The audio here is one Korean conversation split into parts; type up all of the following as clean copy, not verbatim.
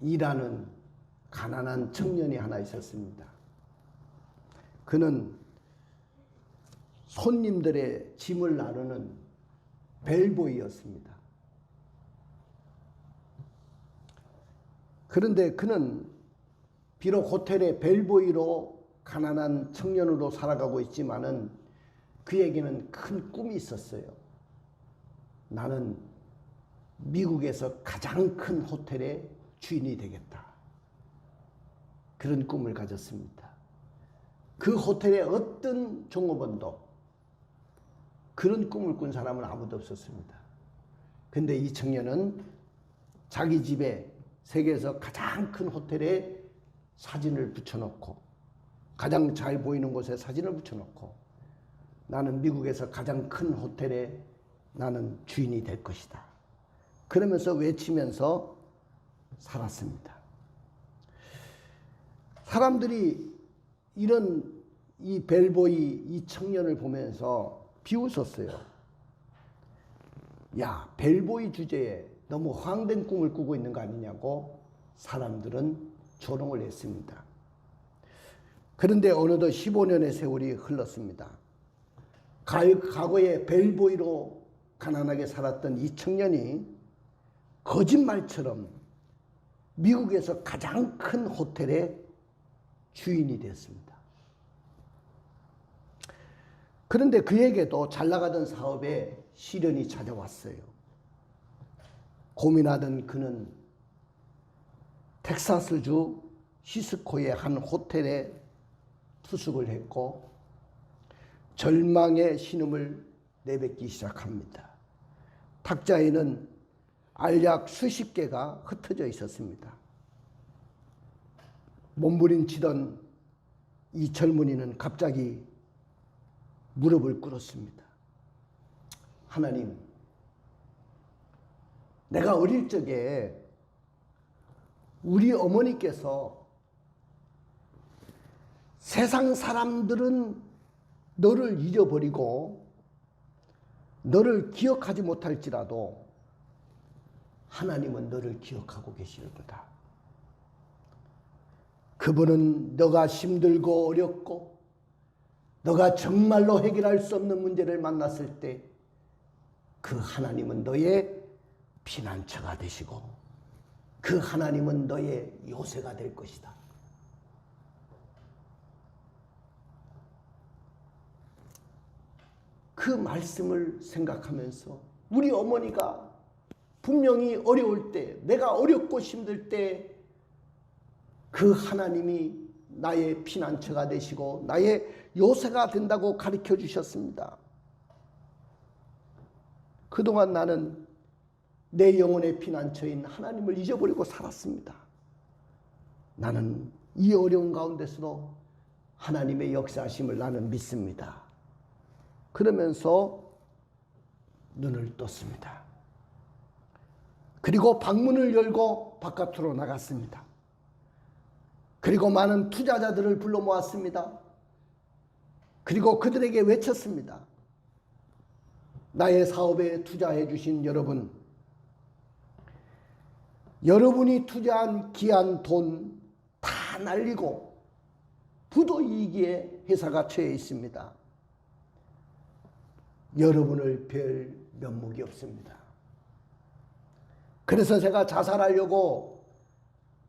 일하는 가난한 청년이 하나 있었습니다. 그는 손님들의 짐을 나르는 벨보이였습니다. 그런데 그는 비록 호텔의 벨보이로 가난한 청년으로 살아가고 있지만은 그에게는 큰 꿈이 있었어요. 나는 미국에서 가장 큰 호텔의 주인이 되겠다. 그런 꿈을 가졌습니다. 그 호텔의 어떤 종업원도 그런 꿈을 꾼 사람은 아무도 없었습니다. 근데 이 청년은 자기 집에 세계에서 가장 큰 호텔에 사진을 붙여놓고, 가장 잘 보이는 곳에 사진을 붙여놓고, 나는 미국에서 가장 큰 호텔에 나는 주인이 될 것이다. 그러면서 외치면서 살았습니다. 사람들이 이런 이 벨보이, 이 청년을 보면서 비웃었어요. 야, 벨보이 주제에 너무 헛된 꿈을 꾸고 있는 거 아니냐고 사람들은 조롱을 했습니다. 그런데 어느덧 15년의 세월이 흘렀습니다. 과거에 벨보이로 가난하게 살았던 이 청년이 거짓말처럼 미국에서 가장 큰 호텔의 주인이 되었습니다. 그런데 그에게도 잘 나가던 사업에 시련이 찾아왔어요. 고민하던 그는 텍사스주 시스코의 한 호텔에 투숙을 했고 절망의 신음을 내뱉기 시작합니다. 탁자에는 알약 수십 개가 흩어져 있었습니다. 몸부림치던 이 젊은이는 갑자기 무릎을 꿇었습니다. 하나님, 내가 어릴 적에 우리 어머니께서 세상 사람들은 너를 잊어버리고 너를 기억하지 못할지라도 하나님은 너를 기억하고 계실 거다. 그분은 너가 힘들고 어렵고 너가 정말로 해결할 수 없는 문제를 만났을 때 그 하나님은 너의 피난처가 되시고 그 하나님은 너의 요새가 될 것이다. 그 말씀을 생각하면서 우리 어머니가 분명히 어려울 때, 내가 어렵고 힘들 때 그 하나님이 나의 피난처가 되시고 나의 요새가 된다고 가르쳐 주셨습니다. 그동안 나는 내 영혼의 피난처인 하나님을 잊어버리고 살았습니다. 나는 이 어려운 가운데서도 하나님의 역사하심을 나는 믿습니다. 그러면서 눈을 떴습니다. 그리고 방문을 열고 바깥으로 나갔습니다. 그리고 많은 투자자들을 불러 모았습니다. 그리고 그들에게 외쳤습니다. 나의 사업에 투자해 주신 여러분, 여러분이 투자한 귀한 돈 다 날리고 부도이익에 회사가 처해 있습니다. 여러분을 별 면목이 없습니다. 그래서 제가 자살하려고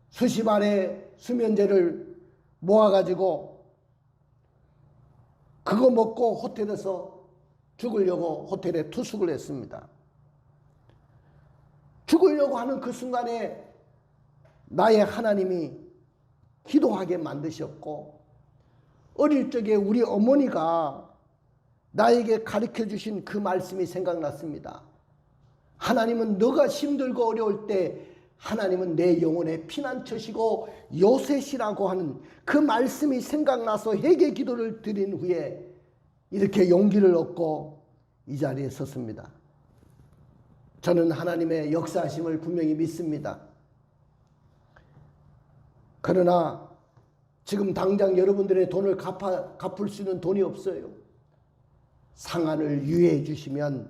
수십 알의 수면제를 모아가지고 그거 먹고 호텔에서 죽으려고 호텔에 투숙을 했습니다. 죽으려고 하는 그 순간에 나의 하나님이 기도하게 만드셨고 어릴 적에 우리 어머니가 나에게 가르쳐 주신 그 말씀이 생각났습니다. 하나님은 너가 힘들고 어려울 때 하나님은 내 영혼의 피난처시고 요새시라고 하는 그 말씀이 생각나서 회개 기도를 드린 후에 이렇게 용기를 얻고 이 자리에 섰습니다. 저는 하나님의 역사하심을 분명히 믿습니다. 그러나 지금 당장 여러분들의 돈을 갚을 수 있는 돈이 없어요. 상한을 유예해 주시면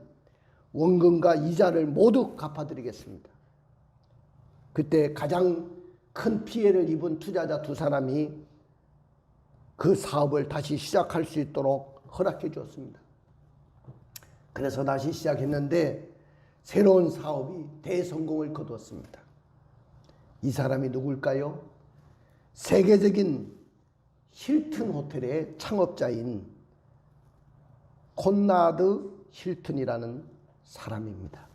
원금과 이자를 모두 갚아드리겠습니다. 그때 가장 큰 피해를 입은 투자자 두 사람이 그 사업을 다시 시작할 수 있도록 허락해 주었습니다. 그래서 다시 시작했는데 새로운 사업이 대성공을 거두었습니다. 이 사람이 누굴까요? 세계적인 힐튼 호텔의 창업자인 콘라드 힐튼이라는 사람입니다.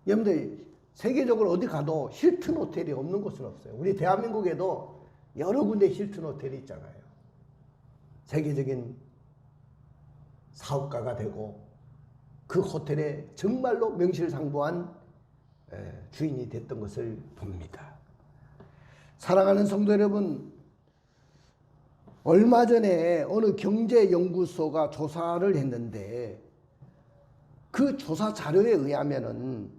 여러분들 세계적으로 어디 가도 힐튼 호텔이 없는 곳은 없어요. 우리 대한민국에도 여러 군데 힐튼 호텔이 있잖아요. 세계적인 사업가가 되고 그 호텔에 정말로 명실상부한 주인이 됐던 것을 봅니다. 사랑하는 성도 여러분, 얼마 전에 어느 경제연구소가 조사를 했는데 그 조사 자료에 의하면은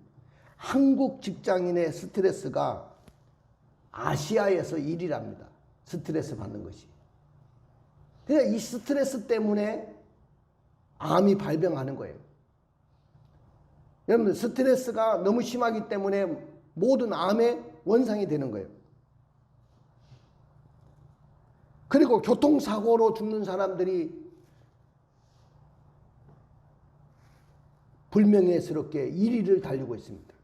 한국 직장인의 스트레스가 아시아에서 1위랍니다. 스트레스 받는 것이. 그러니까 이 스트레스 때문에 암이 발병하는 거예요. 여러분, 스트레스가 너무 심하기 때문에 모든 암의 원상이 되는 거예요. 그리고 교통사고로 죽는 사람들이 불명예스럽게 1위를 달리고 있습니다.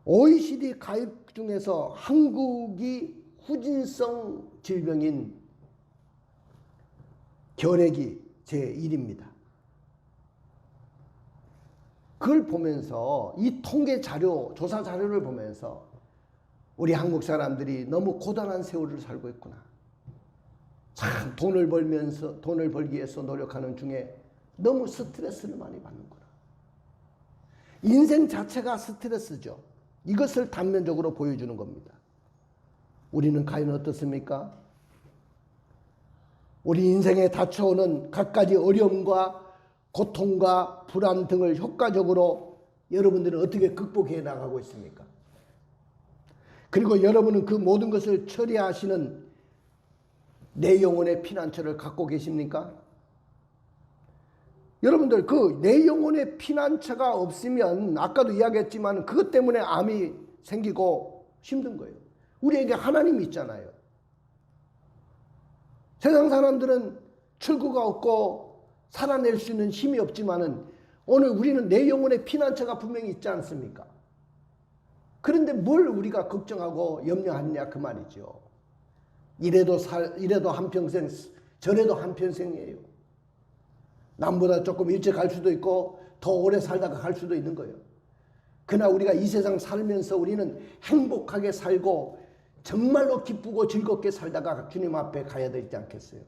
OECD 가입 중에서 한국이 후진성 질병인 결핵이 제1위입니다. 그걸 보면서 이 통계 자료, 조사 자료를 보면서 우리 한국 사람들이 너무 고단한 세월을 살고 있구나. 참 돈을 벌기 위해서 노력하는 중에 너무 스트레스를 많이 받는구나. 인생 자체가 스트레스죠. 이것을 단면적으로 보여주는 겁니다. 우리는 과연 어떻습니까? 우리 인생에 닥쳐오는 갖가지 어려움과 고통과 불안 등을 효과적으로 여러분들은 어떻게 극복해 나가고 있습니까? 그리고 여러분은 그 모든 것을 처리하시는 내 영혼의 피난처를 갖고 계십니까? 여러분들 그 내 영혼의 피난처가 없으면 아까도 이야기했지만 그것 때문에 암이 생기고 힘든 거예요. 우리에게 하나님이 있잖아요. 세상 사람들은 출구가 없고 살아낼 수 있는 힘이 없지만은 오늘 우리는 내 영혼의 피난처가 분명히 있지 않습니까? 그런데 뭘 우리가 걱정하고 염려하느냐 그 말이죠. 이래도 한평생, 저래도 한평생이에요. 남보다 조금 일찍 갈 수도 있고 더 오래 살다가 갈 수도 있는 거예요. 그러나 우리가 이 세상 살면서 우리는 행복하게 살고 정말로 기쁘고 즐겁게 살다가 주님 앞에 가야 되지 않겠어요?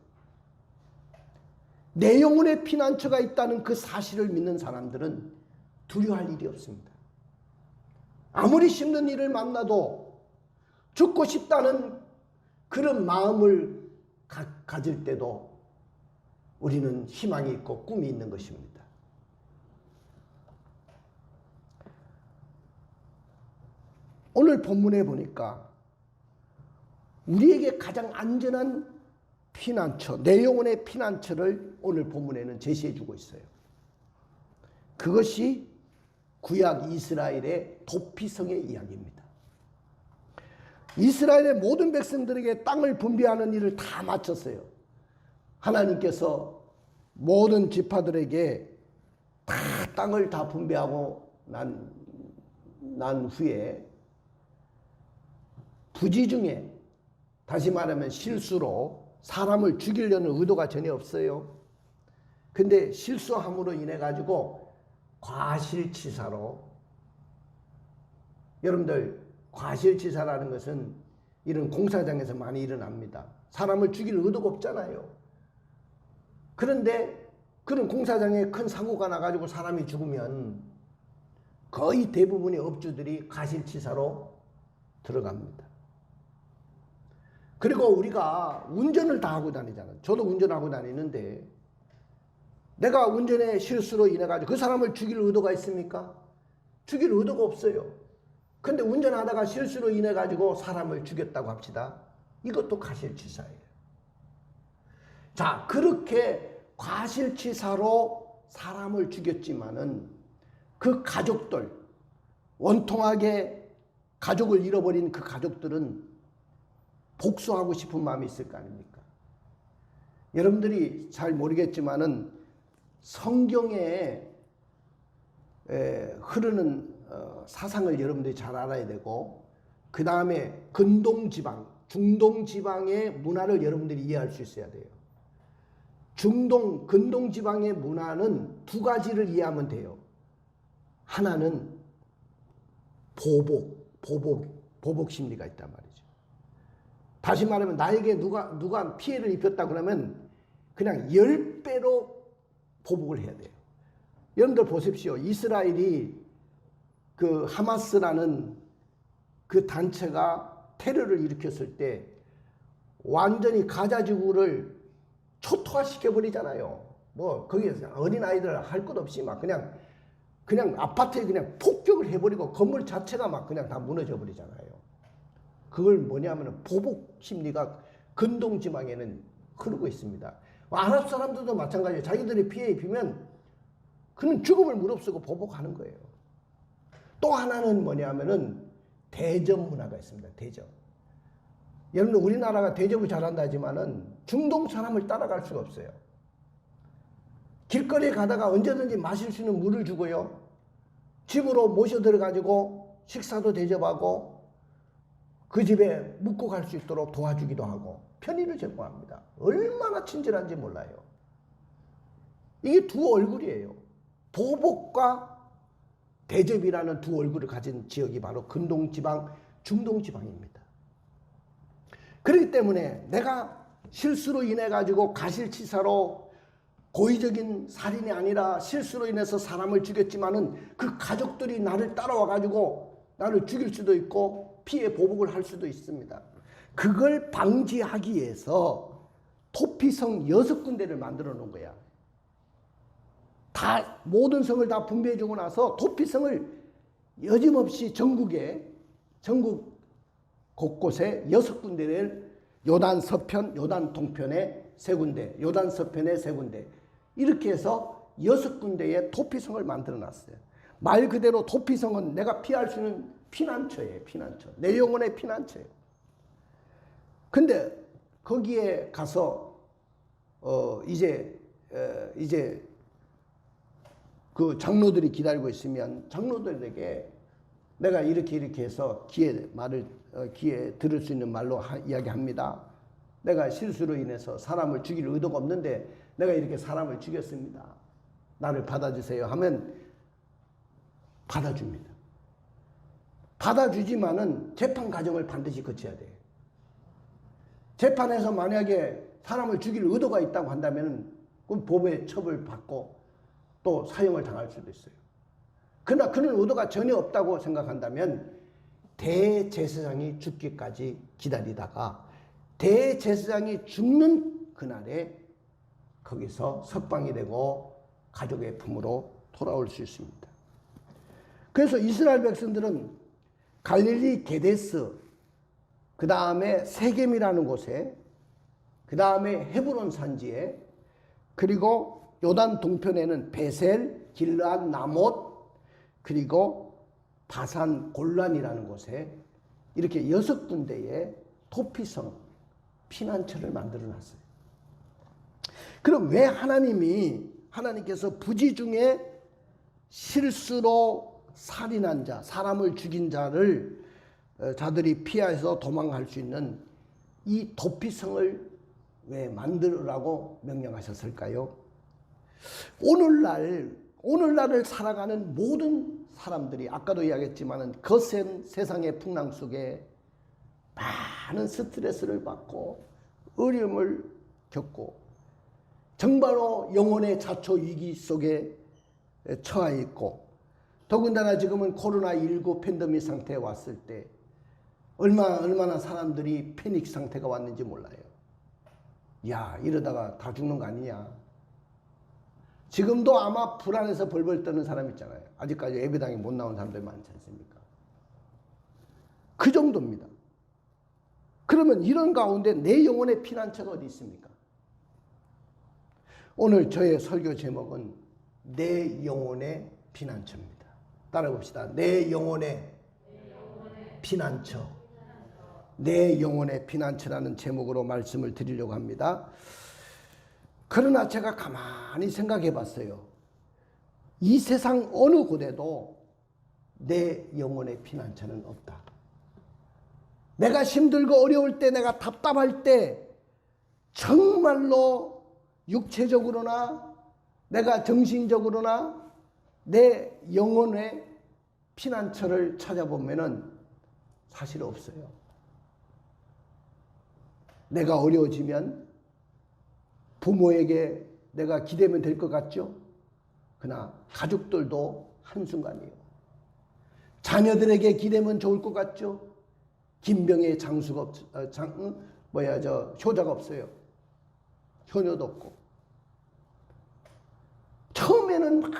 내 영혼의 피난처가 있다는 그 사실을 믿는 사람들은 두려워할 일이 없습니다. 아무리 힘든 일을 만나도 죽고 싶다는 그런 마음을 가질 때도 우리는 희망이 있고 꿈이 있는 것입니다. 오늘 본문에 보니까 우리에게 가장 안전한 피난처, 내 영혼의 피난처를 오늘 본문에는 제시해 주고 있어요. 그것이 구약 이스라엘의 도피성의 이야기입니다. 이스라엘의 모든 백성들에게 땅을 분배하는 일을 다 마쳤어요. 하나님께서 모든 지파들에게 다 땅을 다 분배하고 난 후에 부지 중에 다시 말하면 실수로 사람을 죽이려는 의도가 전혀 없어요. 근데 실수함으로 인해 가지고 과실치사로, 여러분들 과실치사라는 것은 이런 공사장에서 많이 일어납니다. 사람을 죽일 의도가 없잖아요. 그런데 그런 공사장에 큰 사고가 나가지고 사람이 죽으면 거의 대부분의 업주들이 과실치사로 들어갑니다. 그리고 우리가 운전을 다 하고 다니잖아요. 저도 운전하고 다니는데 내가 운전에 실수로 인해 가지고 그 사람을 죽일 의도가 있습니까? 죽일 의도가 없어요. 근데 운전하다가 실수로 인해 가지고 사람을 죽였다고 합시다. 이것도 과실치사예요. 자, 그렇게 과실치사로 사람을 죽였지만은 그 가족들, 원통하게 가족을 잃어버린 그 가족들은 복수하고 싶은 마음이 있을 거 아닙니까? 여러분들이 잘 모르겠지만은 성경에 흐르는 사상을 여러분들이 잘 알아야 되고, 그 다음에 근동지방, 중동지방의 문화를 여러분들이 이해할 수 있어야 돼요. 근동지방의 문화는 두 가지를 이해하면 돼요. 하나는 보복 심리가 있단 말이죠. 다시 말하면 나에게 누가 피해를 입혔다 그러면 그냥 10배로 보복을 해야 돼요. 여러분들 보십시오. 이스라엘이 그 하마스라는 그 단체가 테러를 일으켰을 때 완전히 가자 지구를 초토화시켜버리잖아요. 뭐 거기에서 어린아이들 할 것 없이 막 그냥 아파트에 그냥 폭격을 해버리고 건물 자체가 막 그냥 다 무너져 버리잖아요. 그걸 뭐냐면 보복 심리가 근동지방에는 흐르고 있습니다. 아랍 사람들도 마찬가지예요. 자기들이 피해 입히면 그는 죽음을 무릅쓰고 보복하는 거예요. 또 하나는 뭐냐면은 대접 문화가 있습니다. 대접. 여러분, 우리나라가 대접을 잘한다 하지만은 중동 사람을 따라갈 수가 없어요. 길거리에 가다가 언제든지 마실 수 있는 물을 주고요. 집으로 모셔 들어가지고 식사도 대접하고 그 집에 묵고 갈 수 있도록 도와주기도 하고 편의를 제공합니다. 얼마나 친절한지 몰라요. 이게 두 얼굴이에요. 보복과 대접이라는 두 얼굴을 가진 지역이 바로 근동지방, 중동지방입니다. 그렇기 때문에 내가 실수로 인해 가지고 가실치사로 고의적인 살인이 아니라 실수로 인해서 사람을 죽였지만은 그 가족들이 나를 따라와 가지고 나를 죽일 수도 있고 피해 보복을 할 수도 있습니다. 그걸 방지하기 위해서 토피성 6군데를 만들어 놓은 거야. 모든 성을 다 분배해 주고 나서 토피성을 여짐없이 전국 곳곳에 6군데를 요단 서편, 요단 동편에 3군데, 요단 서편에 3군데 이렇게 해서 6군데의 토피성을 만들어 놨어요. 말 그대로 토피성은 내가 피할 수 있는 피난처예요. 피난처. 내 영혼의 피난처예요. 근데 거기에 가서 이제 그 장로들이 기다리고 있으면 장로들에게 내가 이렇게 해서 귀에 들을 수 있는 말로 이야기합니다. 내가 실수로 인해서 사람을 죽일 의도가 없는데 내가 이렇게 사람을 죽였습니다. 나를 받아주세요 하면 받아줍니다. 받아주지만은 재판 과정을 반드시 거쳐야 돼요. 재판에서 만약에 사람을 죽일 의도가 있다고 한다면 그럼 법의 처벌받고 또 사형을 당할 수도 있어요. 그러나 그런 의도가 전혀 없다고 생각한다면 대제사장이 죽기까지 기다리다가 대제사장이 죽는 그날에 거기서 석방이 되고 가족의 품으로 돌아올 수 있습니다. 그래서 이스라엘 백성들은 갈릴리 게데스, 그 다음에 세겜이라는 곳에, 그 다음에 헤브론 산지에, 그리고 요단 동편에는 베셀, 길르앗, 나못, 그리고 바산 골란이라는 곳에 이렇게 6군데의 토피성, 피난처를 만들어 놨어요. 그럼 왜 하나님께서 부지 중에 실수로 살인한 자, 사람을 죽인 자들이 피해서 도망갈 수 있는 이 토피성을 왜 만들으라고 명령하셨을까요? 오늘날을 살아가는 모든 사람들이 아까도 이야기했지만 거센 세상의 풍랑 속에 많은 스트레스를 받고 어려움을 겪고 정말로 영혼의 자초 위기 속에 처해 있고, 더군다나 지금은 코로나19 팬데믹 상태에 왔을 때 얼마나 사람들이 패닉 상태가 왔는지 몰라요. 야, 이러다가 다 죽는 거 아니냐. 지금도 아마 불안해서 벌벌 떠는 사람 있잖아요. 아직까지 예배당에 못 나온 사람들 많지 않습니까? 그 정도입니다. 그러면 이런 가운데 내 영혼의 피난처가 어디 있습니까? 오늘 저의 설교 제목은 내 영혼의 피난처입니다. 따라해 봅시다. 내 영혼의 피난처. 내 영혼의 피난처라는 제목으로 말씀을 드리려고 합니다. 그러나 제가 가만히 생각해 봤어요. 이 세상 어느 곳에도 내 영혼의 피난처는 없다. 내가 힘들고 어려울 때, 내가 답답할 때 정말로 육체적으로나 내가 정신적으로나 내 영혼의 피난처를 찾아보면은 사실 없어요. 내가 어려워지면 부모에게 내가 기대면 될 것 같죠? 그러나 가족들도 한순간이에요. 자녀들에게 기대면 좋을 것 같죠? 김병의 장수가 효자가 없어요. 효녀도 없고. 처음에는 막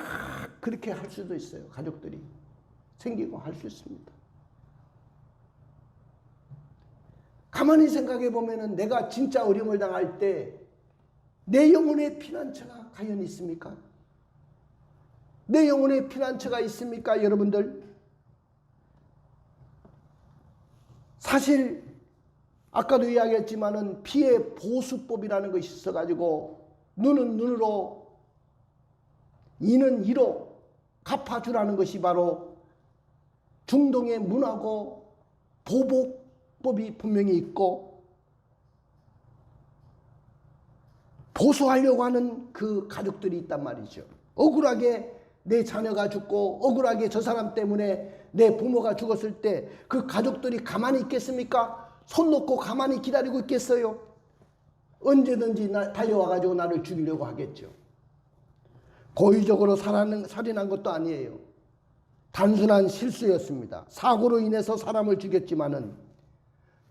그렇게 할 수도 있어요. 가족들이 생기고 할 수 있습니다. 가만히 생각해 보면은 내가 진짜 어려움을 당할 때 내 영혼의 피난처가 과연 있습니까? 내 영혼의 피난처가 있습니까, 여러분들? 사실 아까도 이야기했지만은 피해 보수법이라는 것이 있어가지고 눈은 눈으로 이는 이로 갚아주라는 것이 바로 중동의 문화고 보복법이 분명히 있고, 보수하려고 하는 그 가족들이 있단 말이죠. 억울하게 내 자녀가 죽고 억울하게 저 사람 때문에 내 부모가 죽었을 때 그 가족들이 가만히 있겠습니까? 손 놓고 가만히 기다리고 있겠어요? 언제든지 달려와가지고 나를 죽이려고 하겠죠. 고의적으로 살인한 것도 아니에요. 단순한 실수였습니다. 사고로 인해서 사람을 죽였지만은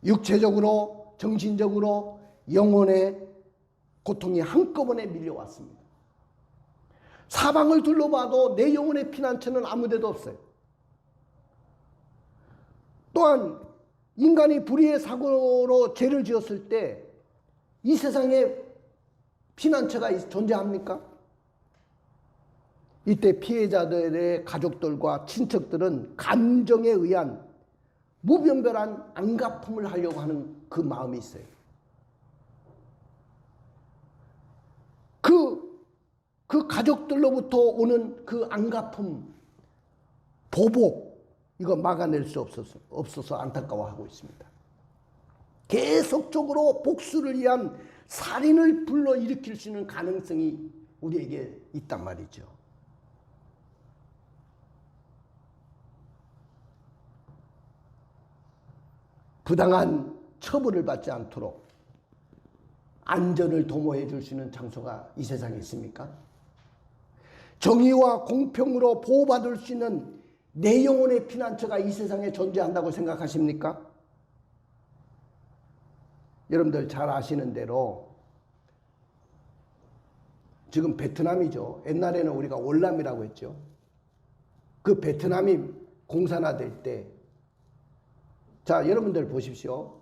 육체적으로, 정신적으로, 영혼의 고통이 한꺼번에 밀려왔습니다. 사방을 둘러봐도 내 영혼의 피난처는 아무 데도 없어요. 또한 인간이 불의의 사고로 죄를 지었을 때 이 세상에 피난처가 존재합니까? 이때 피해자들의 가족들과 친척들은 감정에 의한 무분별한 안갚음을 하려고 하는 그 마음이 있어요. 그 가족들로부터 오는 그 안갚음, 보복, 이거 막아낼 수 없어서 안타까워하고 있습니다. 계속적으로 복수를 위한 살인을 불러일으킬 수 있는 가능성이 우리에게 있단 말이죠. 부당한 처벌을 받지 않도록 안전을 도모해 줄 수 있는 장소가 이 세상에 있습니까? 정의와 공평으로 보호받을 수 있는 내 영혼의 피난처가 이 세상에 존재한다고 생각하십니까? 여러분들 잘 아시는 대로 지금 베트남이죠. 옛날에는 우리가 월남이라고 했죠. 그 베트남이 공산화될 때, 자, 여러분들 보십시오.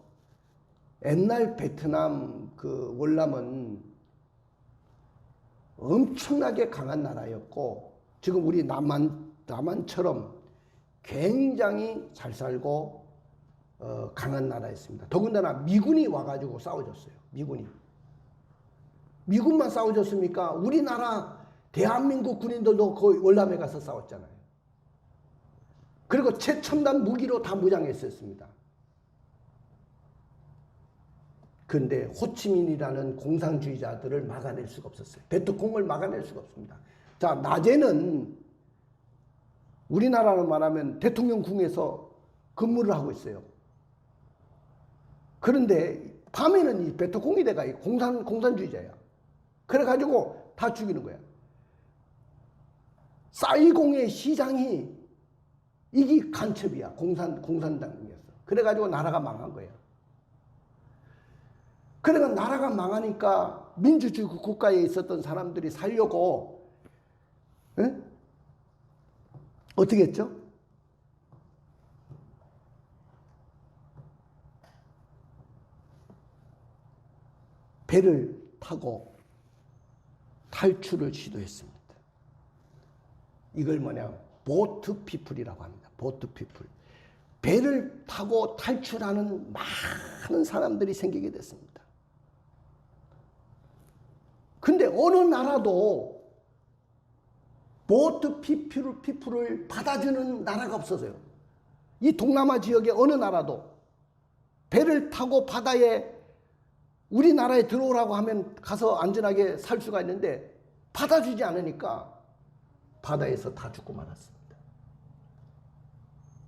옛날 베트남 그 월남은 엄청나게 강한 나라였고, 지금 우리 남한처럼 굉장히 잘 살고 강한 나라였습니다. 더군다나 미군이 와가지고 싸워줬어요. 미군만 싸워줬습니까? 우리나라 대한민국 군인들도 거의 월남에 가서 싸웠잖아요. 그리고 최첨단 무기로 다 무장했었습니다. 그런데 호치민이라는 공산주의자들을 막아낼 수가 없었어요. 베트콩을 막아낼 수가 없습니다. 자, 낮에는 우리나라로 말하면 대통령궁에서 근무를 하고 있어요. 그런데 밤에는 이 베트콩이 돼가 공산주의자야. 그래가지고 다 죽이는 거야. 사이공의 시장이 이게 간첩이야. 공산당이었어. 그래가지고 나라가 망한 거야. 그러니까 나라가 망하니까 민주주의 국가에 있었던 사람들이 살려고 어떻게 했죠? 배를 타고 탈출을 시도했습니다. 이걸 뭐냐? 보트 피플이라고 합니다. 보트 피플. 배를 타고 탈출하는 많은 사람들이 생기게 됐습니다. 근데 어느 나라도 보트 피플을 받아주는 나라가 없어서요. 이 동남아 지역의 어느 나라도 배를 타고 바다에 우리나라에 들어오라고 하면 가서 안전하게 살 수가 있는데 받아주지 않으니까 바다에서 다 죽고 말았습니다.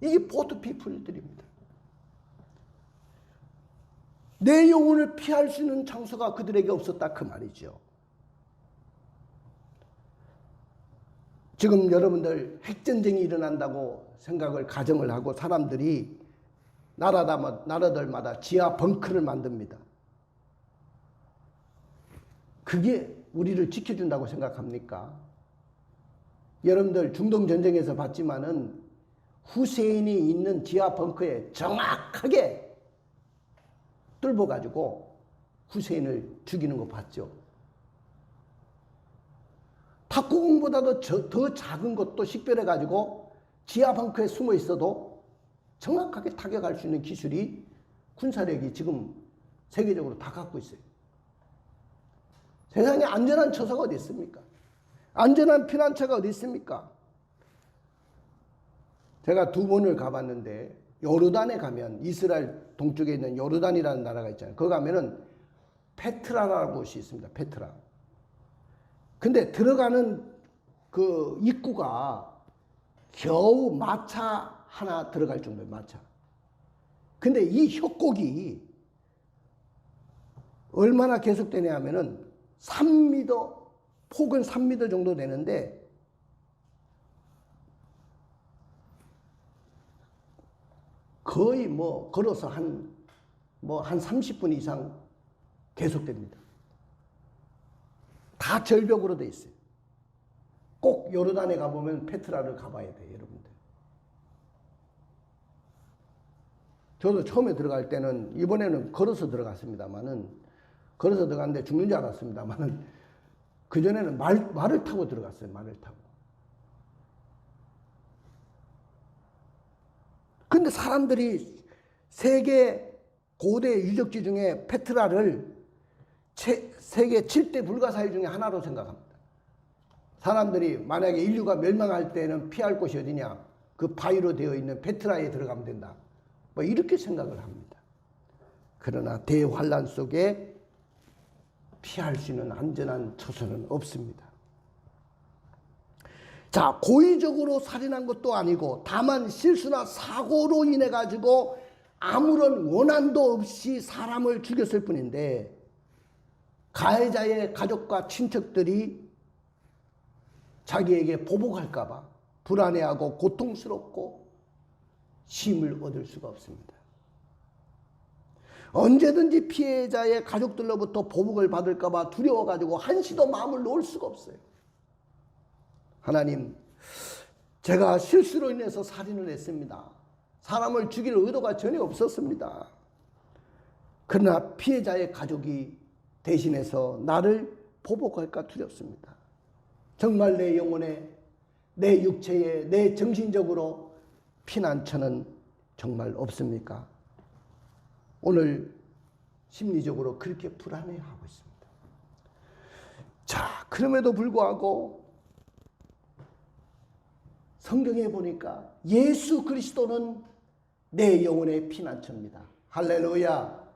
이게 보트 피플들입니다. 내 영혼을 피할 수 있는 장소가 그들에게 없었다 그 말이죠. 지금 여러분들 핵전쟁이 일어난다고 생각을 가정을 하고 사람들이 나라들마다 지하 벙커를 만듭니다. 그게 우리를 지켜준다고 생각합니까? 여러분들 중동전쟁에서 봤지만은 후세인이 있는 지하 벙커에 정확하게 뚫어가지고 후세인을 죽이는 거 봤죠. 탁구공보다도 더 작은 것도 식별해가지고 지하 벙커에 숨어 있어도 정확하게 타격할 수 있는 기술이 군사력이 지금 세계적으로 다 갖고 있어요. 세상에 안전한 처소가 어디 있습니까? 안전한 피난처가 어디 있습니까? 제가 2번을 가봤는데 요르단에 가면 이스라엘 동쪽에 있는 요르단이라는 나라가 있잖아요. 거기 가면은 페트라라는 곳이 있습니다. 페트라. 근데 들어가는 그 입구가 겨우 마차 하나 들어갈 정도예요. 마차. 근데 이 협곡이 얼마나 계속되냐 하면은 3m, 폭은 3m 정도 되는데 거의 걸어서 한 30분 이상 계속됩니다. 다 절벽으로 돼 있어요. 꼭 요르단에 가보면 페트라를 가봐야 돼요, 여러분들. 저도 처음에 들어갈 때는, 이번에는 걸어서 들어갔습니다만은, 걸어서 들어갔는데 죽는 줄 알았습니다만은, 그전에는 말을 타고 들어갔어요, 말을 타고. 근데 사람들이 세계 고대 유적지 중에 페트라를 세계 7대 불가사의 중에 하나로 생각합니다. 사람들이 만약에 인류가 멸망할 때는 피할 곳이 어디냐? 그 바위로 되어 있는 페트라에 들어가면 된다. 이렇게 생각을 합니다. 그러나 대환란 속에 피할 수 있는 안전한 처소는 없습니다. 자, 고의적으로 살인한 것도 아니고 다만 실수나 사고로 인해 가지고 아무런 원한도 없이 사람을 죽였을 뿐인데 가해자의 가족과 친척들이 자기에게 보복할까 봐 불안해하고 고통스럽고 쉼을 얻을 수가 없습니다. 언제든지 피해자의 가족들로부터 보복을 받을까 봐 두려워가지고 한시도 마음을 놓을 수가 없어요. 하나님, 제가 실수로 인해서 살인을 했습니다. 사람을 죽일 의도가 전혀 없었습니다. 그러나 피해자의 가족이 대신해서 나를 보복할까 두렵습니다. 정말 내 영혼에, 내 육체에, 내 정신적으로 피난처는 정말 없습니까? 오늘 심리적으로 그렇게 불안해하고 있습니다. 자, 그럼에도 불구하고 성경에 보니까 예수 그리스도는 내 영혼의 피난처입니다. 할렐루야.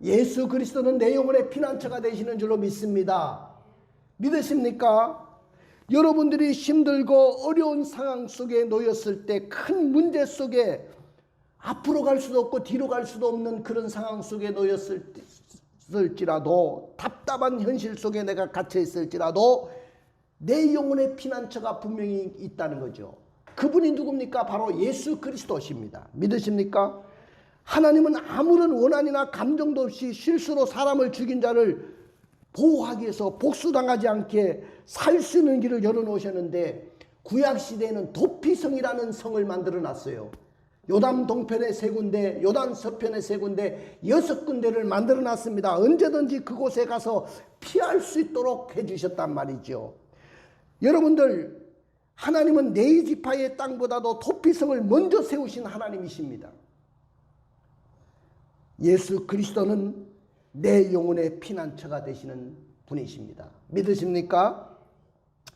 예수 그리스도는 내 영혼의 피난처가 되시는 줄로 믿습니다. 믿으십니까? 여러분들이 힘들고 어려운 상황 속에 놓였을 때, 큰 문제 속에 앞으로 갈 수도 없고 뒤로 갈 수도 없는 그런 상황 속에 놓였을지라도, 답답한 현실 속에 내가 갇혀 있을지라도 내 영혼의 피난처가 분명히 있다는 거죠. 그분이 누굽니까? 바로 예수 그리스도십니다. 믿으십니까? 하나님은 아무런 원한이나 감정도 없이 실수로 사람을 죽인 자를 보호하기 위해서 복수당하지 않게 살 수 있는 길을 열어놓으셨는데, 구약시대에는 도피성이라는 성을 만들어 놨어요. 요단 동편에 3군데, 요단 서편에 3군데, 6군데를 만들어 놨습니다. 언제든지 그곳에 가서 피할 수 있도록 해주셨단 말이죠. 여러분들, 하나님은 네 지파의 땅보다도 도피성을 먼저 세우신 하나님이십니다. 예수 그리스도는 내 영혼의 피난처가 되시는 분이십니다. 믿으십니까?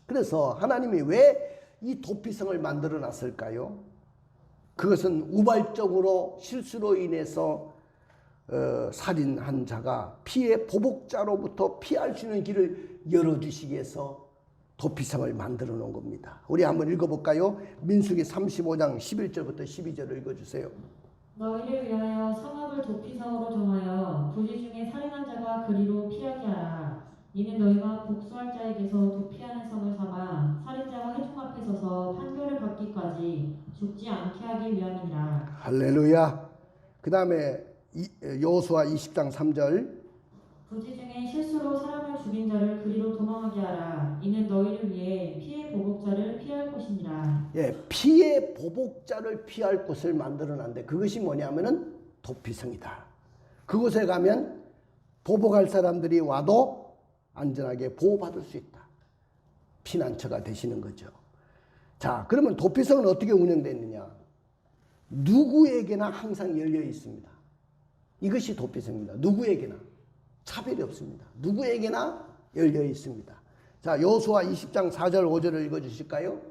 그래서 하나님이 왜 이 도피성을 만들어 놨을까요? 그것은 우발적으로 실수로 인해서 살인한 자가 피의 보복자로부터 피할 수 있는 길을 열어주시기 위해서 도피성을 만들어 놓은 겁니다. 우리 한번 읽어볼까요? 민수기 35장 11절부터 12절을 읽어주세요. 너희를 위하여 성읍을 도피성으로 정하여 부지 중에 살인한 자가 그리로 피하게 하라. 이는 너희가 복수할 자에게서 도피하는 성을 삼아 살인자가 회중 앞에 서서 판결을 받기까지 죽지 않게 하기 위함이니라. 할렐루야. 그 다음에 여호수아 20장 3절. 부지 중에 실수로 사람을 죽인 자를 그리로 도망하게 하라. 이는 너희를 위해 피해 보복자를 피할 곳이니라. 예, 피해 보복자를 피할 곳을 만들어 놨는데 그것이 뭐냐면은 도피성이다. 그곳에 가면 보복할 사람들이 와도 안전하게 보호받을 수 있다. 피난처가 되시는 거죠. 자, 그러면 도피성은 어떻게 운영되느냐? 누구에게나 항상 열려 있습니다. 이것이 도피성입니다. 누구에게나. 차별이 없습니다. 누구에게나 열려 있습니다. 자, 여호수아 20장 4절 5절을 읽어주실까요?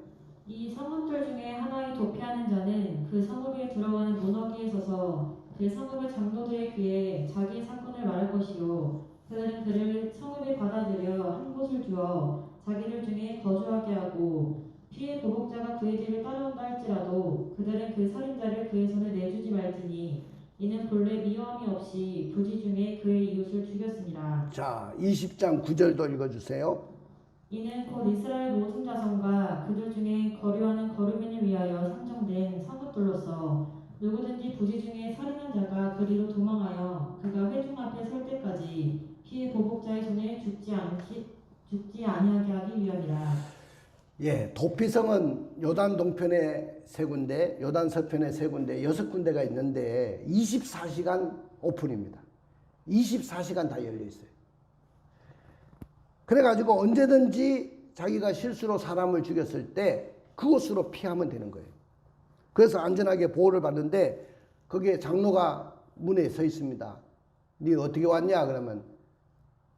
이 성읍들 중에 하나에 도피하는 자는 그 성읍에 들어가는 문어기에 서서 그 성읍의 장로들의 귀에 자기 사건을 말할 것이요 그들은 그를 성읍에 받아들여 한 곳을 두어 자기들 중에 거주하게 하고 피해 보복자가 그의 뒤를 따라온다 할지라도 그들은 그 살인자를 그의 손에 내주지 말지니 이는 본래 미워함이 없이 부지 중에 그의 이웃을 죽였습니다. 자, 20장 9절도 읽어주세요. 이는 곧 이스라엘 모든 자손과 그들 중에 거류하는 거류민을 위하여 상정된 성읍들로서 누구든지 부지 중에 살인한 자가 그리로 도망하여 그가 회중 앞에 설 때까지 피해 보복자의 손에 죽지 아니하게 하기 위함이라. 예, 도피성은 요단 동편에 세 군데, 요단 서편에 세 군데, 6군데가 있는데 24시간 오픈입니다. 24시간 다 열려 있어요. 그래가지고 언제든지 자기가 실수로 사람을 죽였을 때 그곳으로 피하면 되는 거예요. 그래서 안전하게 보호를 받는데 거기에 장로가 문에 서 있습니다. 네 어떻게 왔냐? 그러면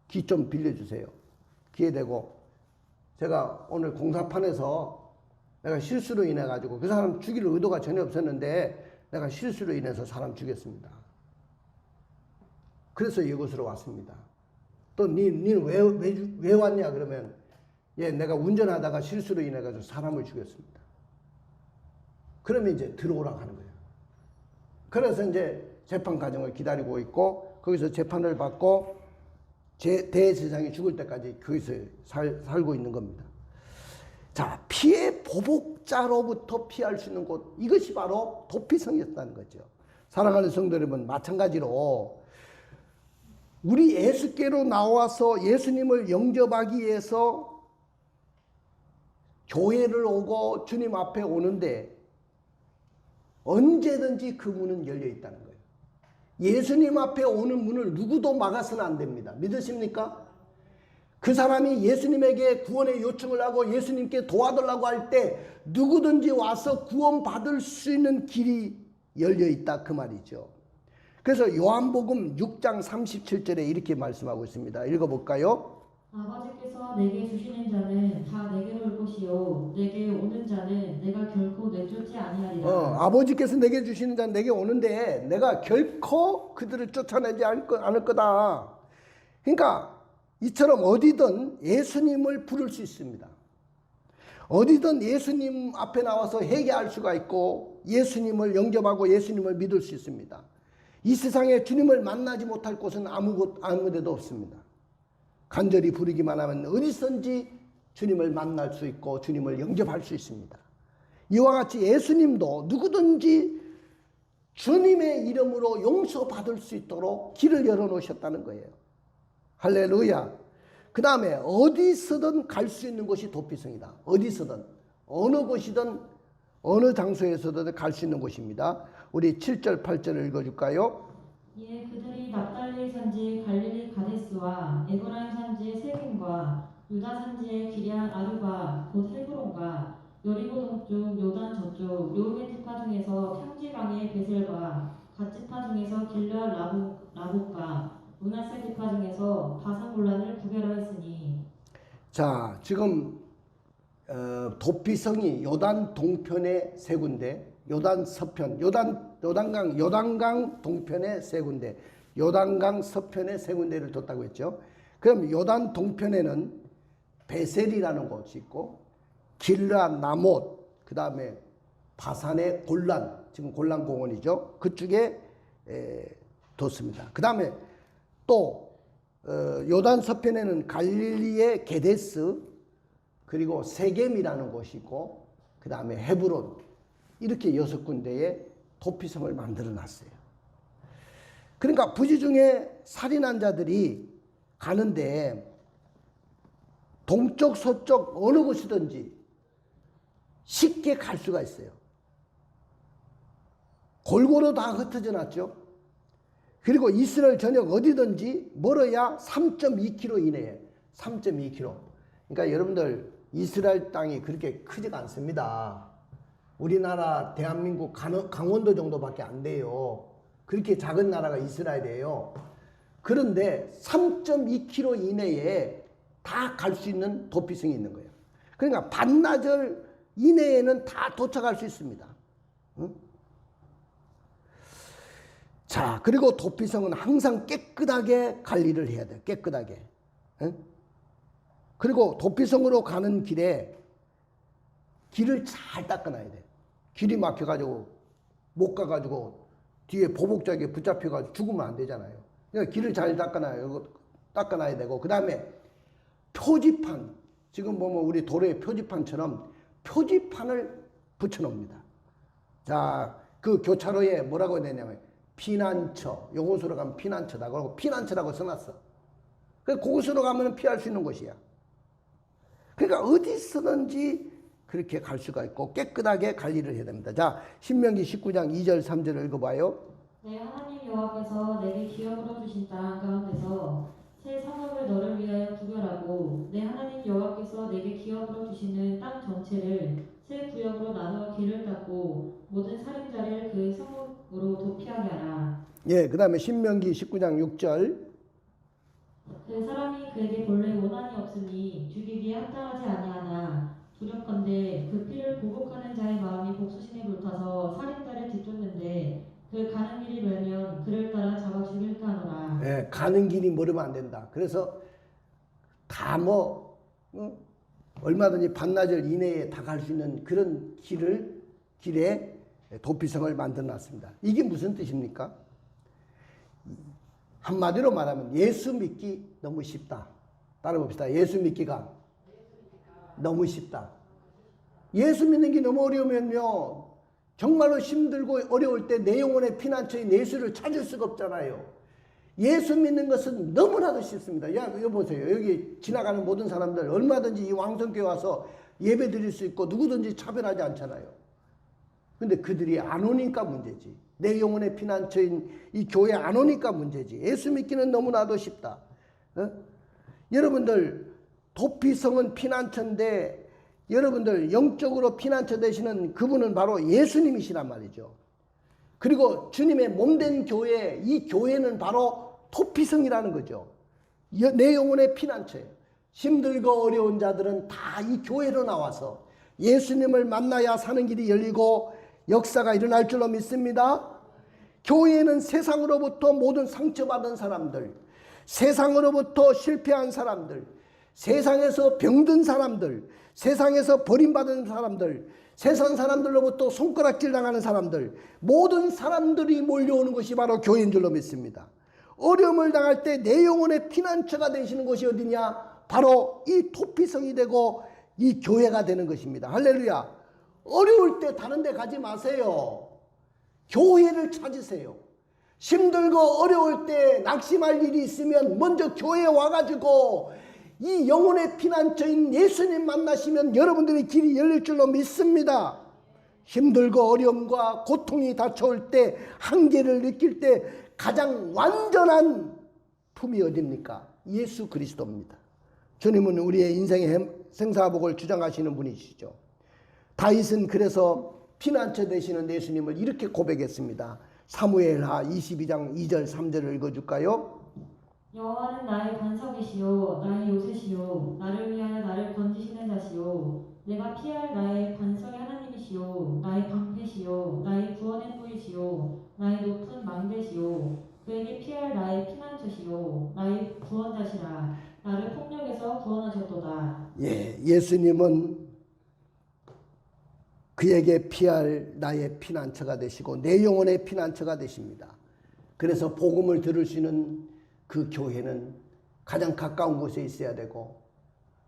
기 좀 빌려주세요. 귀에 대고 제가 오늘 공사판에서 내가 실수로 인해 가지고 그 사람 죽일 의도가 전혀 없었는데 내가 실수로 인해서 사람 죽였습니다. 그래서 이곳으로 왔습니다. 또 니는 왜 왔냐? 그러면 예, 내가 운전하다가 실수로 인해 가지고 사람을 죽였습니다. 그러면 이제 들어오라고 하는 거예요. 그래서 이제 재판 과정을 기다리고 있고 거기서 재판을 받고 대제사장이 죽을 때까지 거기서 살고 있는 겁니다. 자, 피해 보복자로부터 피할 수 있는 곳, 이것이 바로 도피성이었다는 거죠. 사랑하는 성도 여러분, 마찬가지로 우리 예수께로 나와서 예수님을 영접하기 위해서 교회를 오고 주님 앞에 오는데 언제든지 그 문은 열려 있다는 거예요. 예수님 앞에 오는 문을 누구도 막아서는 안 됩니다. 믿으십니까? 그 사람이 예수님에게 구원의 요청을 하고 예수님께 도와달라고 할 때 누구든지 와서 구원받을 수 있는 길이 열려 있다 그 말이죠. 그래서 요한복음 6장 37절에 이렇게 말씀하고 있습니다. 읽어볼까요? 아버지께서 내게 주시는 자는 다 내게로 올 것이요 내게 오는 자는 내가 결코 내쫓지 아니하리라. 아버지께서 내게 주시는 자는 내게 오는데 내가 결코 그들을 쫓아내지 않을 거다. 그러니까 이처럼 어디든 예수님을 부를 수 있습니다. 어디든 예수님 앞에 나와서 회개할 수가 있고 예수님을 영접하고 예수님을 믿을 수 있습니다. 이 세상에 주님을 만나지 못할 곳은 아무 데도 없습니다. 간절히 부르기만 하면 어디선지 주님을 만날 수 있고 주님을 영접할 수 있습니다. 이와 같이 예수님도 누구든지 주님의 이름으로 용서받을 수 있도록 길을 열어놓으셨다는 거예요. 할렐루야. 그 다음에 어디서든 갈 수 있는 곳이 도피성이다. 어디서든 어느 곳이든 어느 장소에서든 갈 수 있는 곳입니다. 우리 7절 8절을 읽어줄까요? 이에 그들이 납달리 산지 갈릴리 가데스와 에브라임 산지의 세겜과 유다 산지의 기럇 아르바 곧 헤브론과 여리고 동쪽 요단 저쪽 르우벤 지파 중에서 평지강의 베셀과 갓 지파 중에서 길르앗 라봇과 므낫세 지파 중에서 바산 골란을 구별하였으니. 자, 지금 도피성이 요단 동편에 세 군데, 요단 서편, 요단강 동편에 세 군데, 요단강 서편에 세 군데를 뒀다고 했죠. 그럼 요단 동편에는 베셀이라는 곳이 있고, 길르앗 라못, 그 다음에 바산의 골란, 지금 골란 공원이죠. 그쪽에 뒀습니다. 그 다음에 또 요단 서편에는 갈릴리의 게데스, 그리고 세겜이라는 곳이 있고, 그 다음에 헤브론, 이렇게 6군데의 도피성을 만들어 놨어요. 그러니까 부지 중에 살인한 자들이 가는데 동쪽 서쪽 어느 곳이든지 쉽게 갈 수가 있어요. 골고루 다 흩어져 놨죠. 그리고 이스라엘 전역 어디든지 멀어야 3.2km 이내에, 3.2km. 그러니까 여러분들 이스라엘 땅이 그렇게 크지가 않습니다. 우리나라 대한민국 강원도 정도밖에 안 돼요. 그렇게 작은 나라가 이스라엘이에요. 그런데 3.2km 이내에 다 갈 수 있는 도피성이 있는 거예요. 그러니까 반나절 이내에는 다 도착할 수 있습니다. 응? 자, 그리고 도피성은 항상 깨끗하게 관리를 해야 돼요. 깨끗하게. 응? 그리고 도피성으로 가는 길에 길을 잘 닦아놔야 돼요. 길이 막혀가지고 못 가가지고 뒤에 보복자에게 붙잡혀가지고 죽으면 안 되잖아요. 그러니까 길을 잘 닦아놔야 되고, 그 다음에 표지판, 지금 보면 우리 도로의 표지판처럼 표지판을 붙여놓습니다. 자, 그 교차로에 뭐라고 해야 되냐면 피난처, 요곳으로 가면 피난처다. 그러고 피난처라고 써놨어. 그래서 그곳으로 가면 피할 수 있는 곳이야. 그러니까 어디서든지 그렇게 갈 수가 있고 깨끗하게 관리를 해야 됩니다. 자, 신명기 19장 2절 3절을 읽어봐요. 내 하나님 여호와께서 내게 기업으로 주신 땅 가운데서 새 성읍을 너를 위하여 구별하고 내 하나님 여호와께서 내게 기업으로 주시는 땅 전체를 새 구역으로 나누어 길을 닦고 모든 살인자를 그 성읍으로 도피하게 하라. 예, 그 다음에 신명기 19장 6절. 그 사람이 그에게 본래 원한이 없으니 죽이기에 합당하지 아니하나 두렵건대 그 피를 보복하는 자의 마음이 복수심에 불타서 살인자를 뒤쫓는데 그 가는 길이 멀면 그를 따라 잡아 죽일까 하노라. 예, 가는 길이 멀으면 안 된다. 그래서 다 얼마든지 반나절 이내에 다 갈 수 있는 그런 길에 도피성을 만들어 놨습니다. 이게 무슨 뜻입니까? 한마디로 말하면 예수 믿기 너무 쉽다. 따라 봅시다. 예수 믿기가 너무 쉽다. 예수 믿는 게 너무 어려우면요, 정말로 힘들고 어려울 때 내 영혼의 피난처인 예수를 찾을 수가 없잖아요. 예수 믿는 것은 너무나도 쉽습니다. 여기 보세요. 여기 지나가는 모든 사람들 얼마든지 이 왕성교회 와서 예배 드릴 수 있고 누구든지 차별하지 않잖아요. 근데 그들이 안 오니까 문제지. 내 영혼의 피난처인 이 교회 안 오니까 문제지. 예수 믿기는 너무나도 쉽다. 여러분들 도피성은 피난처인데 여러분들 영적으로 피난처 되시는 그분은 바로 예수님이시란 말이죠. 그리고 주님의 몸된 교회, 이 교회는 바로 도피성이라는 거죠. 내 영혼의 피난처예요. 힘들고 어려운 자들은 다 이 교회로 나와서 예수님을 만나야 사는 길이 열리고 역사가 일어날 줄로 믿습니다. 교회는 세상으로부터 모든 상처받은 사람들, 세상으로부터 실패한 사람들, 세상에서 병든 사람들, 세상에서 버림받은 사람들, 세상 사람들로부터 손가락질 당하는 사람들, 모든 사람들이 몰려오는 것이 바로 교회인 줄로 믿습니다. 어려움을 당할 때 내 영혼의 피난처가 되시는 곳이 어디냐? 바로 이 도피성이 되고 이 교회가 되는 것입니다. 할렐루야. 어려울 때 다른 데 가지 마세요. 교회를 찾으세요. 힘들고 어려울 때 낙심할 일이 있으면 먼저 교회에 와가지고 이 영혼의 피난처인 예수님 만나시면 여러분들의 길이 열릴 줄로 믿습니다. 힘들고 어려움과 고통이 닥쳐올 때, 한계를 느낄 때 가장 완전한 품이 어디입니까? 예수 그리스도입니다. 주님은 우리의 인생의 생사복을 주장하시는 분이시죠. 다윗은 그래서 피난처 되시는 예수님을 이렇게 고백했습니다. 사무엘하 22장 2절 3절을 읽어줄까요? 여호와는 나의 반석이시요 나의 요새시요 나를 위하여 나를 건지시는 자시요 내가 피할 나의 반석의 하나님이시요 나의 방패시요 나의 구원의 뿌리시요 나의 높은 망대시요 그에게 피할 나의 피난처시요 나의 구원자시라 나를 폭력에서 구원하셨도다. 예수님은 그에게 피할 나의 피난처가 되시고 내 영혼의 피난처가 되십니다. 그래서 복음을 들을 수 있는 그 교회는 가장 가까운 곳에 있어야 되고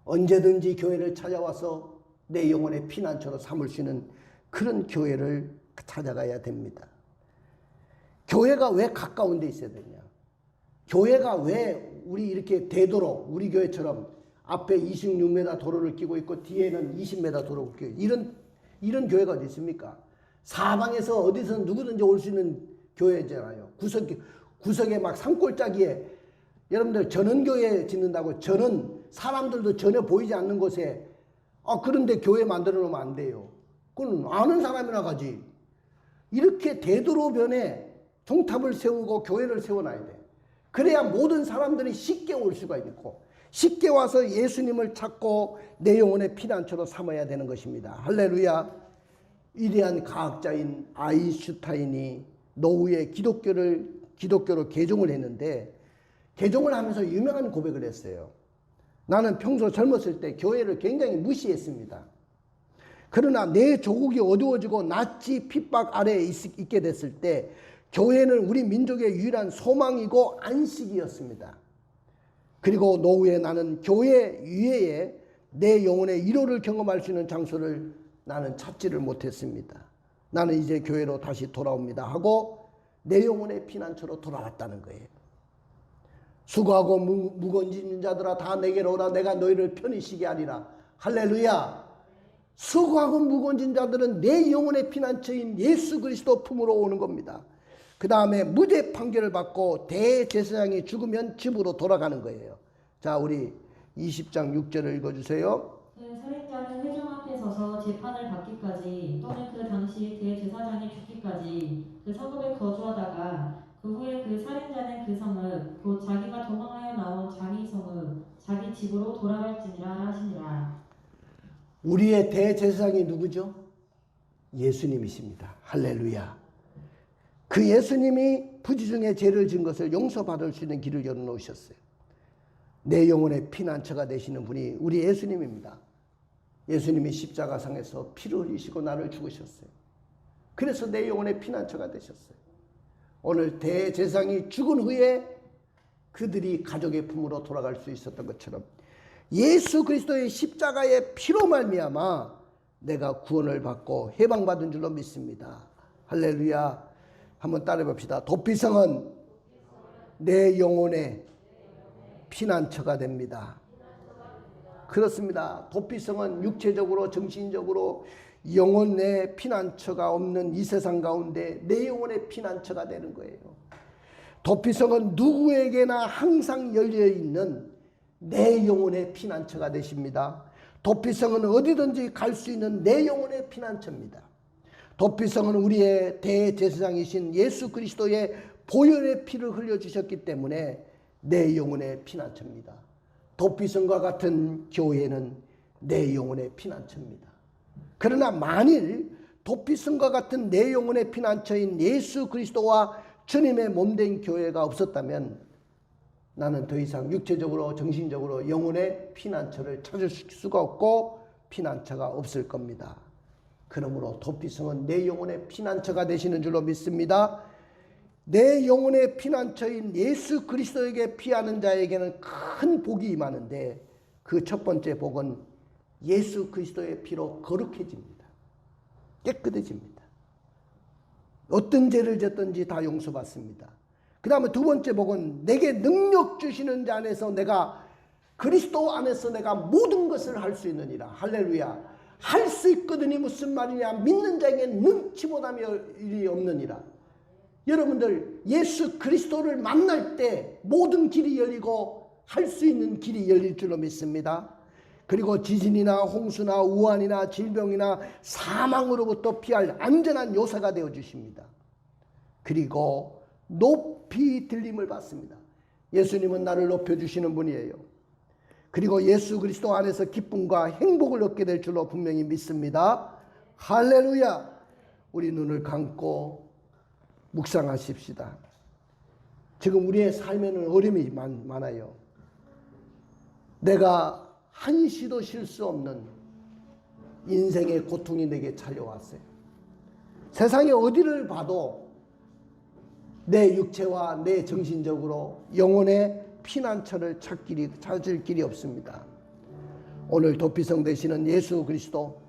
언제든지 교회를 찾아와서 내 영혼의 피난처로 삼을 수 있는 그런 교회를 찾아가야 됩니다. 교회가 왜 가까운 데 있어야 되냐? 교회가 왜 우리 이렇게 되도록 우리 교회처럼 앞에 26m 도로를 끼고 있고 뒤에는 20m 도로를 끼고 이런 교회가 어디 있습니까? 사방에서 어디서 누구든지 올 수 있는 교회잖아요. 구석에 막 산골짜기에 여러분들 전원교회 짓는다고 사람들도 전혀 보이지 않는 곳에 그런데 교회 만들어 놓으면 안 돼요. 그건 아는 사람이나 가지. 이렇게 대도로변에 종탑을 세우고 교회를 세워놔야 돼. 그래야 모든 사람들이 쉽게 올 수가 있고 쉽게 와서 예수님을 찾고 내 영혼의 피난처로 삼아야 되는 것입니다. 할렐루야. 위대한 과학자인 아인슈타인이 노후에 기독교로 개종을 했는데 개종을 하면서 유명한 고백을 했어요. 나는 평소 젊었을 때 교회를 굉장히 무시했습니다. 그러나 내 조국이 어두워지고 나치 핍박 아래에 있게 됐을 때 교회는 우리 민족의 유일한 소망이고 안식이었습니다. 그리고 노후에 나는 교회 이외에 내 영혼의 위로를 경험할 수 있는 장소를 나는 찾지를 못했습니다. 나는 이제 교회로 다시 돌아옵니다 하고 내 영혼의 피난처로 돌아왔다는 거예요. 수고하고 무거운 짐진 자들아 다 내게로 오라 내가 너희를 편히 쉬게 하리라. 할렐루야. 수고하고 무거운 짐진 자들은 내 영혼의 피난처인 예수 그리스도 품으로 오는 겁니다. 그 다음에 무죄 판결을 받고 대제사장이 죽으면 집으로 돌아가는 거예요. 자, 우리 20장 6절을 읽어주세요. 그 살인자는 회중 앞에 서서 재판을 받기까지 또는 그 당시 대제사장이 죽기까지 그 성읍에 거주하다가 그 후에 그 살인자는 그 성읍 곧 자기가 도망하여 나온 자기 성읍 자기 집으로 돌아갈지니라 하시니라. 우리의 대제사장이 누구죠? 예수님이십니다. 할렐루야. 그 예수님이 부지 중에 죄를 지은 것을 용서받을 수 있는 길을 열어놓으셨어요. 내 영혼의 피난처가 되시는 분이 우리 예수님입니다. 예수님이 십자가상에서 피를 흘리시고 나를 죽으셨어요. 그래서 내 영혼의 피난처가 되셨어요. 오늘 대제사장이 죽은 후에 그들이 가족의 품으로 돌아갈 수 있었던 것처럼 예수 그리스도의 십자가의 피로 말미암아 내가 구원을 받고 해방받은 줄로 믿습니다. 할렐루야. 한번 따라해 봅시다. 도피성은 내 영혼의 피난처가 됩니다. 그렇습니다. 도피성은 육체적으로 정신적으로 영혼의 피난처가 없는 이 세상 가운데 내 영혼의 피난처가 되는 거예요. 도피성은 누구에게나 항상 열려있는 내 영혼의 피난처가 되십니다. 도피성은 어디든지 갈 수 있는 내 영혼의 피난처입니다. 도피성은 우리의 대제사장이신 예수 그리스도의 보혈의 피를 흘려주셨기 때문에 내 영혼의 피난처입니다. 도피성과 같은 교회는 내 영혼의 피난처입니다. 그러나 만일 도피성과 같은 내 영혼의 피난처인 예수 그리스도와 주님의 몸된 교회가 없었다면 나는 더 이상 육체적으로 정신적으로 영혼의 피난처를 찾을 수가 없고 피난처가 없을 겁니다. 그러므로 도피성은 내 영혼의 피난처가 되시는 줄로 믿습니다. 내 영혼의 피난처인 예수 그리스도에게 피하는 자에게는 큰 복이 임하는데 그 첫 번째 복은 예수 그리스도의 피로 거룩해집니다. 깨끗해집니다. 어떤 죄를 졌든지 다 용서받습니다. 그 다음에 두 번째 복은 내게 능력 주시는 자 안에서 내가 그리스도 안에서 내가 모든 것을 할 수 있느니라. 할렐루야. 할 수 있거든이 무슨 말이냐. 믿는 자에게 능치 못하며 일이 없느니라. 여러분들 예수 그리스도를 만날 때 모든 길이 열리고 할 수 있는 길이 열릴 줄로 믿습니다. 그리고 지진이나 홍수나 우환이나 질병이나 사망으로부터 피할 안전한 요새가 되어 주십니다. 그리고 높이 들림을 받습니다. 예수님은 나를 높여주시는 분이에요. 그리고 예수 그리스도 안에서 기쁨과 행복을 얻게 될 줄로 분명히 믿습니다. 할렐루야. 우리 눈을 감고 묵상하십시다. 지금 우리의 삶에는 어려움이 많아요. 내가 한시도 쉴 수 없는 인생의 고통이 내게 찾아왔어요. 세상에 어디를 봐도 내 육체와 내 정신적으로 영혼의 피난처를 찾을 길이 없습니다. 오늘 도피성 되시는 예수 그리스도,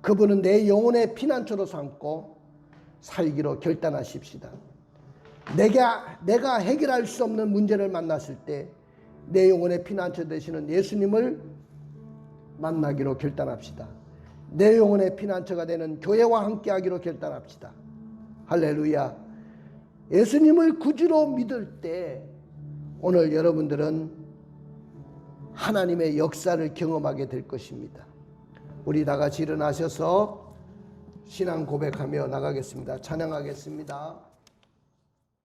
그분은 내 영혼의 피난처로 삼고 살기로 결단하십시다. 내가 해결할 수 없는 문제를 만났을 때 내 영혼의 피난처 되시는 예수님을 만나기로 결단합시다. 내 영혼의 피난처가 되는 교회와 함께하기로 결단합시다. 할렐루야. 예수님을 구주로 믿을 때 오늘 여러분들은 하나님의 역사를 경험하게 될 것입니다. 우리 다 같이 일어나셔서 신앙 고백하며 나가겠습니다. 찬양하겠습니다.